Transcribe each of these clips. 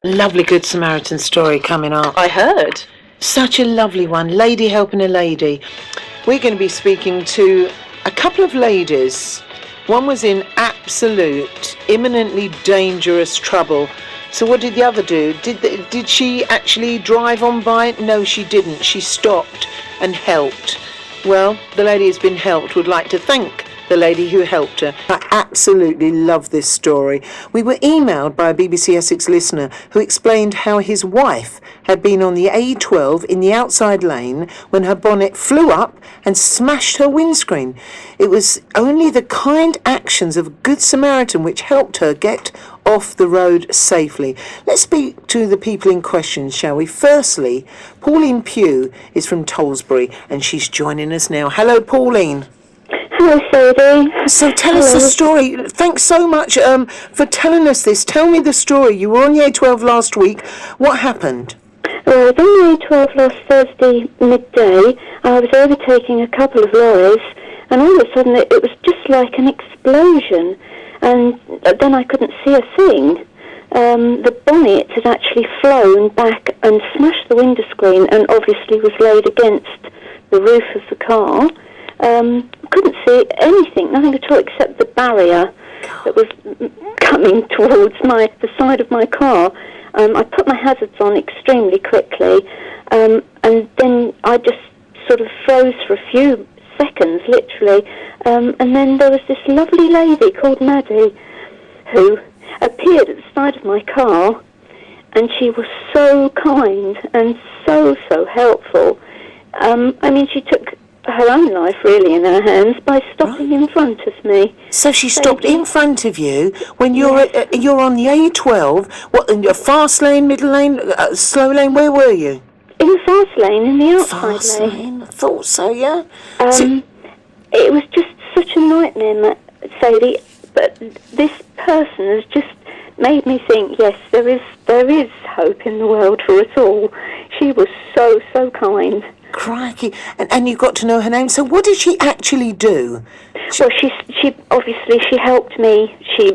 Lovely Good Samaritan story coming up. I heard. Such a lovely one. Lady helping a lady. We're going to be speaking to a couple of ladies. One was in absolute, imminently dangerous trouble. So what did the other do? Did she actually drive on by? No, she didn't. She stopped and helped. Well, the lady who's been helped would like to thank the lady who helped her. I absolutely love this story. We were emailed by a BBC Essex listener who explained how his wife had been on the A12 in the outside lane when her bonnet flew up and smashed her windscreen. It was only the kind actions of a Good Samaritan which helped her get off the road safely. Let's speak to the people in question, shall we? Firstly, Pauline Pugh is from Tolsbury and she's joining us now. Hello, Pauline. Hello, Sadie. So tell us the story. Thanks so much for telling us this. Tell me the story. You were on the A12 last week. What happened? Well, I was on the A12 last Thursday midday. I was overtaking a couple of lorries, and all of a sudden it was just like an explosion, and then I couldn't see a thing. The bonnet had actually flown back and smashed the window screen and obviously was laid against the roof of the car. Couldn't see anything, nothing at all except the barrier that was coming towards the side of my car. I put my hazards on extremely quickly, and then I just sort of froze for a few seconds, literally, and then there was this lovely lady called Maddy who appeared at the side of my car, and she was so kind and so helpful. I mean, she took her own life really in her hands by stopping in front of me. So she stopped in front of you when you're on the A12. What, in your fast lane, middle lane, slow lane? Where were you? In the fast lane, in the outside fast lane. I thought so, yeah. It was just such a nightmare, Sadie. But this person has just made me think. Yes, there is hope in the world for us all. She was so kind. Crikey. And you got to know her name. So what did she actually do? Well, she obviously she helped me. She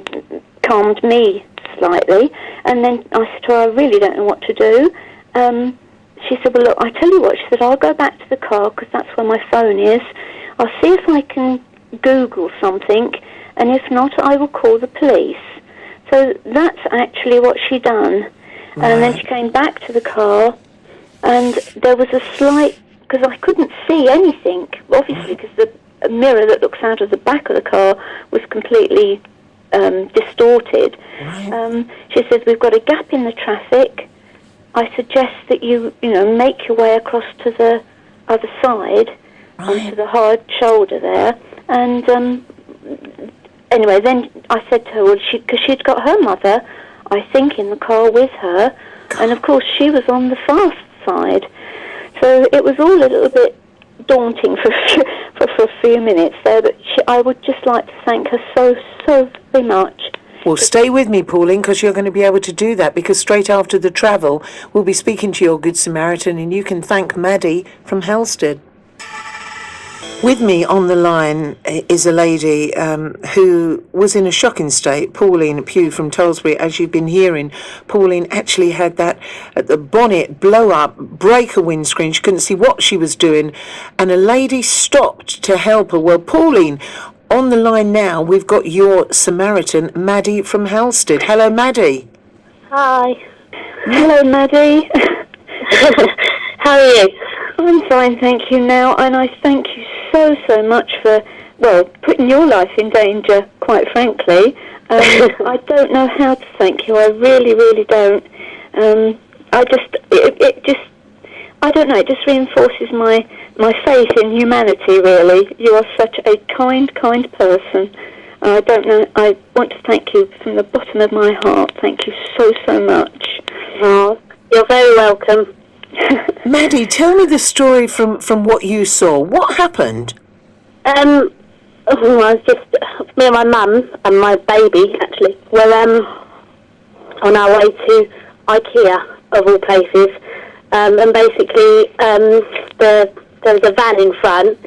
calmed me slightly, and then I said to her, I really don't know what to do. She said, well, look, I tell you what. She said, I'll go back to the car because that's where my phone is. I'll see if I can Google something, and if not, I will call the police. So that's actually what she done. Right. And then she came back to the car, and there was a slight, because I couldn't see anything, obviously, because the mirror that looks out of the back of the car was completely distorted. Right. She says, we've got a gap in the traffic. I suggest that you make your way across to the other side, right, onto the hard shoulder there. And anyway, then I said to her, well, because she'd got her mother, I think, in the car with her, and of course she was on the fast side. So it was all a little bit daunting for a few minutes there, but I would just like to thank her so very much. Well, stay with me, Pauline, because you're going to be able to do that, because straight after the travel, we'll be speaking to your Good Samaritan, and you can thank Maddy from Helsted. With me on the line is a lady who was in a shocking state, Pauline Pugh from Tolsbury. As you've been hearing, Pauline actually had the bonnet blow up, break a windscreen. She couldn't see what she was doing, and a lady stopped to help her. Well, Pauline, on the line now, we've got your Samaritan, Maddy from Helsted. Hello, Maddy. Hi. Hello, Maddy. How are you? I'm fine, thank you now, and I thank you so much for, putting your life in danger, quite frankly. I don't know how to thank you. I really don't. I don't know, it just reinforces my faith in humanity, really. You are such a kind person. I don't know, I want to thank you from the bottom of my heart. Thank you so much. Oh, you're very welcome. Maddy, tell me the story from what you saw. What happened? I was just, me and my mum and my baby, actually, were on our way to IKEA, of all places. And basically, there was a van in front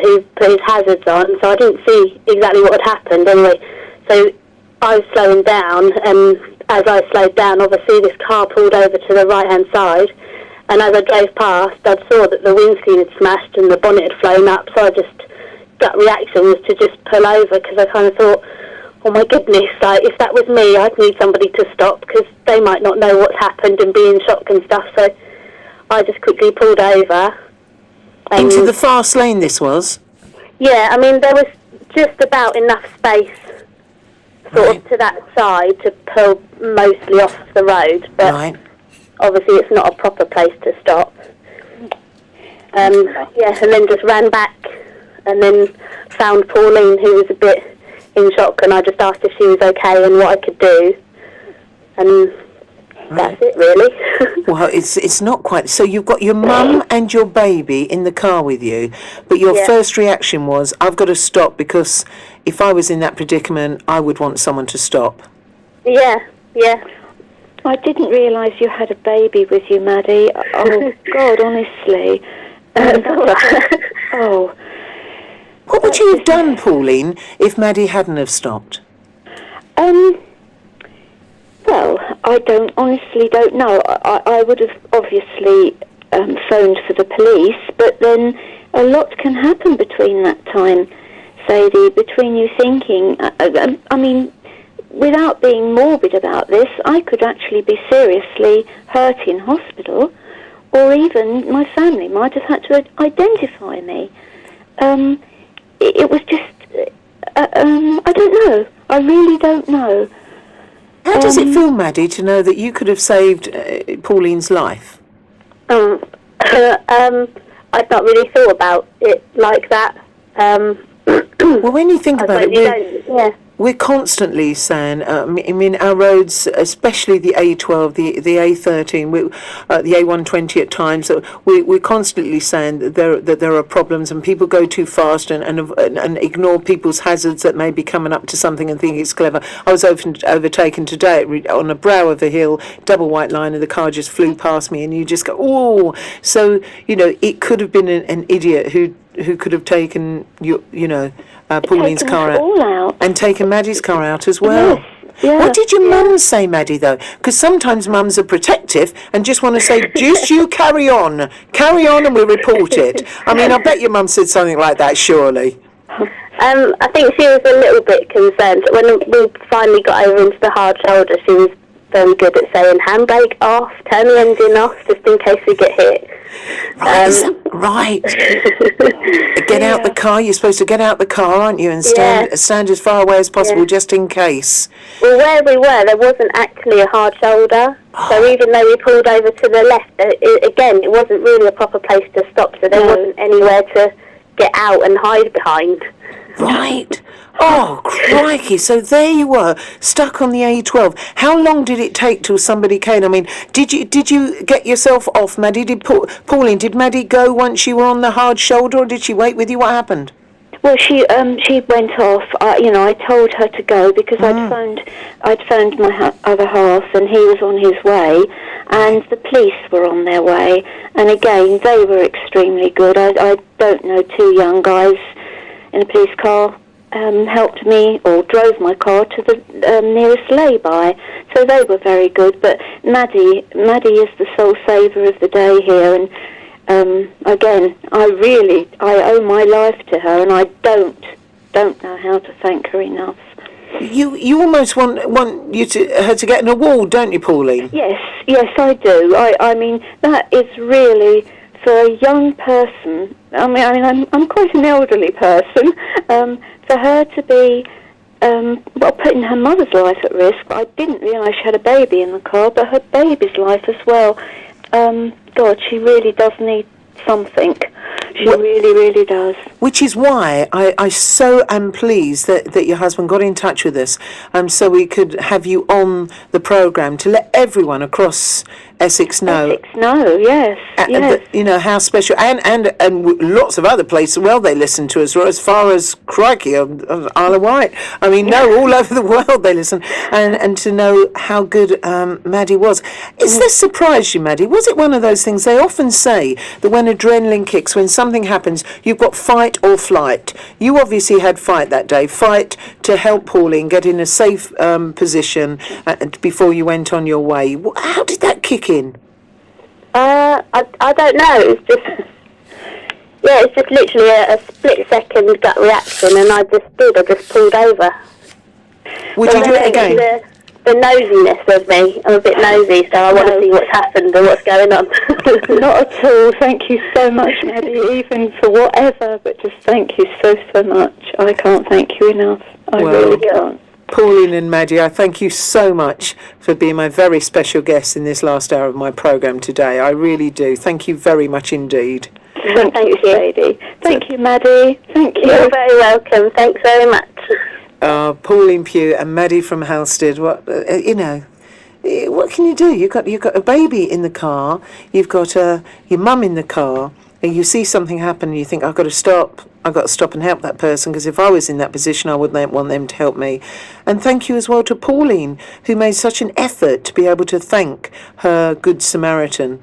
who put his hazards on, so I didn't see exactly what had happened anyway. So I was slowing down, and as I slowed down, obviously this car pulled over to the right-hand side, and as I drove past, I saw that the windscreen had smashed and the bonnet had flown up, so gut reaction was to just pull over, because I kind of thought, oh my goodness, like, if that was me, I'd need somebody to stop, because they might not know what's happened and be in shock and stuff, so I just quickly pulled over. Into the fast lane this was? Yeah, I mean, there was just about enough space sort of to that side to pull mostly off the road, but obviously it's not a proper place to stop. And then just ran back and then found Pauline, who was a bit in shock, and I just asked if she was okay and what I could do. And that's it, really. Well, it's not quite. So you've got your mum and your baby in the car with you, but your first reaction was, I've got to stop, because if I was in that predicament, I would want someone to stop. Yeah. I didn't realise you had a baby with you, Maddy. Oh, God, honestly. What would you have done, Pauline, if Maddy hadn't have stopped? Well, I honestly don't know. I would have obviously phoned for the police, but then a lot can happen between that time, Sadie, between you thinking, I mean, without being morbid about this, I could actually be seriously hurt in hospital, or even my family might have had to identify me. It was just, I don't know. I really don't know. How does it feel, Maddy, to know that you could have saved Pauline's life? I'd not really thought about it like that. Well, when you think about it, we're constantly saying, I mean, our roads, especially the A12, the A13, the A120 at times, we're constantly saying that there are problems and people go too fast and ignore people's hazards that may be coming up to something and think it's clever. I was overtaken today on the brow of a hill, double white line, and the car just flew past me, and you just go, oh! So, it could have been an idiot who could have taken Pauline's car out and taken Maddy's car out as well. Yes, what did your mum say, Maddy, though? Because sometimes mums are protective and just want to say, just you carry on and we'll report it. I mean, I bet your mum said something like that, surely. I think she was a little bit concerned. When we finally got over into the hard shoulder, she was very good at saying, handbrake off, turn the engine off, just in case we get hit. Right. Get out the car. You're supposed to get out the car, aren't you, and stand as far away as possible, just in case. Well, where we were, there wasn't actually a hard shoulder. So even though we pulled over to the left, it wasn't really a proper place to stop, so there wasn't anywhere to get out and hide behind. Right. Oh, crikey. So there you were, stuck on the A12. How long did it take till somebody came? I mean, did you get yourself off, Maddy? Pauline, did Maddy go once you were on the hard shoulder, or did she wait with you? What happened? Well, she went off. I told her to go because I'd phoned my other half, and he was on his way, and the police were on their way. And again, they were extremely good. I don't know, two young guys in a police car helped me, or drove my car to the nearest lay-by. So they were very good. But Maddy is the sole saver of the day here, and again, I owe my life to her, and I don't know how to thank her enough. You almost want her to get an award, don't you, Pauline? Yes, I do. I mean, that is really, for a young person, I mean, I'm quite an elderly person, for her to be, putting her mother's life at risk. I didn't realise she had a baby in the car, but her baby's life as well. God, she really does need something. She really, really does. Which is why I so am pleased that your husband got in touch with us, so we could have you on the programme to let everyone across Essex know. Yes. How special, and lots of other places. Well, they listen to us, as far as crikey, Isle of Wight. I mean, all over the world they listen, and to know how good Maddy was. Is this surprised you, Maddy? Was it one of those things? They often say that when adrenaline kicks, when something happens, you've got 5 fight or flight. You obviously had fight that day. Fight to help Pauline get in a safe position before you went on your way. How did that kick in? I don't know. It's just literally a split second gut reaction, and I just pulled over. Would you do it again? The nosiness of me. I'm a bit nosy, so I want to see what's happened and what's going on. Not at all. Thank you so much, Maddy, even for whatever, but just thank you so much. I can't thank you enough. I really can't. Pauline and Maddy, I thank you so much for being my very special guest in this last hour of my programme today. I really do. Thank you very much indeed. Thank you, Sadie. Thank you, Maddy. Thank you. You're very welcome. Thanks very much. Pauline Pugh and Maddy from Halstead. What what can you do? You've got a baby in the car. You've got your mum in the car, and you see something happen, and you think, I've got to stop and help that person, because if I was in that position, I wouldn't want them to help me. And thank you as well to Pauline, who made such an effort to be able to thank her Good Samaritan.